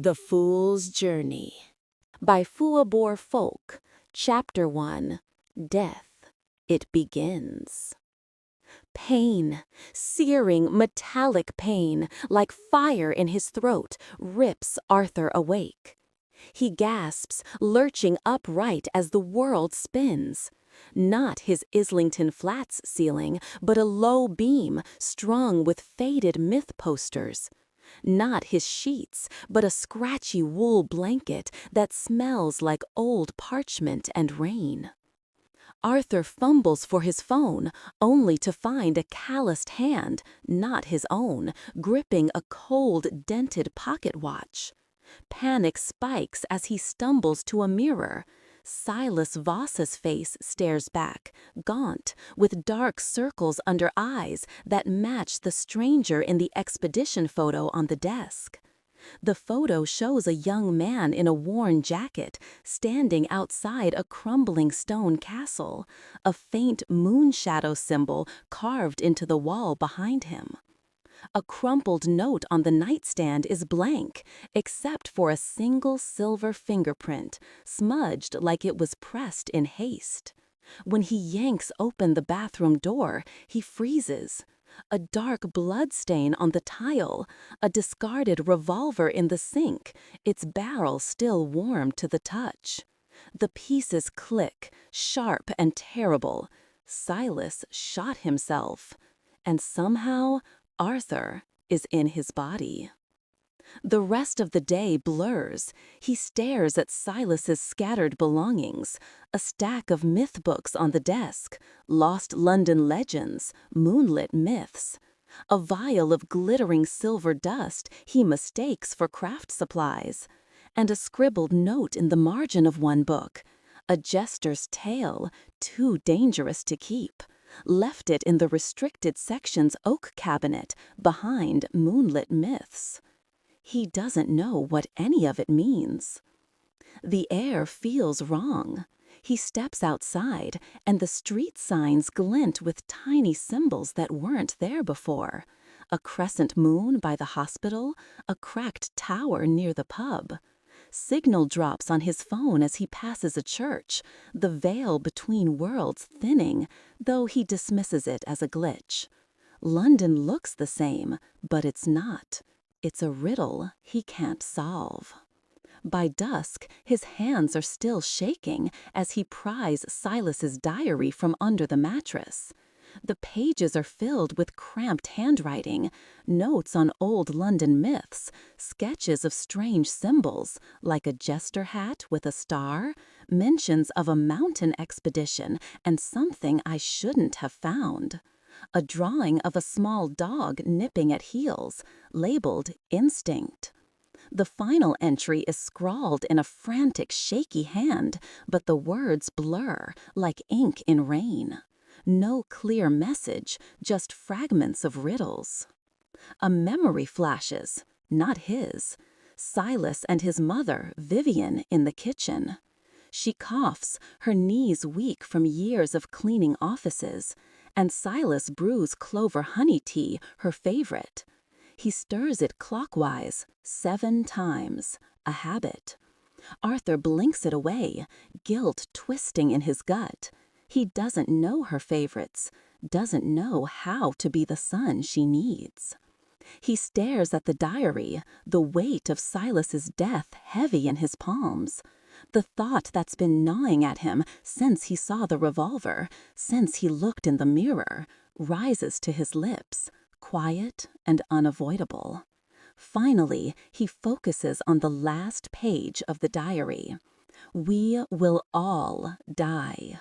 The Fool's Journey by Fuwabor Fulke, Chapter 1, Death, It Begins. Pain, searing, metallic pain, like fire in his throat, rips Arthur awake. He gasps, lurching upright as the world spins. Not his Islington Flats ceiling, but a low beam strung with faded myth posters. Not his sheets, but a scratchy wool blanket that smells like old parchment and rain. Arthur fumbles for his phone, only to find a calloused hand, not his own, gripping a cold, dented pocket watch. Panic spikes as he stumbles to a mirror. Silas Voss's face stares back, gaunt, with dark circles under eyes that match the stranger in the expedition photo on the desk. The photo shows a young man in a worn jacket standing outside a crumbling stone castle, a faint moon shadow symbol carved into the wall behind him. A crumpled note on the nightstand is blank, except for a single silver fingerprint, smudged like it was pressed in haste. When he yanks open the bathroom door, he freezes. A dark blood stain on the tile, a discarded revolver in the sink, its barrel still warm to the touch. The pieces click, sharp and terrible. Silas shot himself. And somehow, Arthur is in his body. The rest of the day blurs. He stares at Silas's scattered belongings, a stack of myth books on the desk, lost London legends, moonlit myths. A vial of glittering silver dust he mistakes for craft supplies, and a scribbled note in the margin of one book, a jester's tale, too dangerous to keep. Left it in the restricted section's oak cabinet behind moonlit myths. He doesn't know what any of it means. The air feels wrong. He steps outside, and the street signs glint with tiny symbols that weren't there before. A crescent moon by the hospital, a cracked tower near the pub. Signal drops on his phone as he passes a church, the veil between worlds thinning, though he dismisses it as a glitch. London looks the same, but it's not. It's a riddle he can't solve. By dusk, his hands are still shaking as he pries Silas's diary from under the mattress. The pages are filled with cramped handwriting, notes on old London myths, sketches of strange symbols, like a jester hat with a star, mentions of a mountain expedition and something I shouldn't have found. A drawing of a small dog nipping at heels, labeled Instinct. The final entry is scrawled in a frantic, shaky hand, but the words blur like ink in rain. No clear message, just fragments of riddles. A memory flashes, not his. Silas and his mother, Vivian, in the kitchen. She coughs, her knees weak from years of cleaning offices, and Silas brews clover honey tea, her favorite. He stirs it clockwise, 7 times, a habit. Arthur blinks it away, guilt twisting in his gut. He doesn't know her favorites, doesn't know how to be the son she needs. He stares at the diary, the weight of Silas's death heavy in his palms. The thought that's been gnawing at him since he saw the revolver, since he looked in the mirror, rises to his lips, quiet and unavoidable. Finally, he focuses on the last page of the diary. We will all die.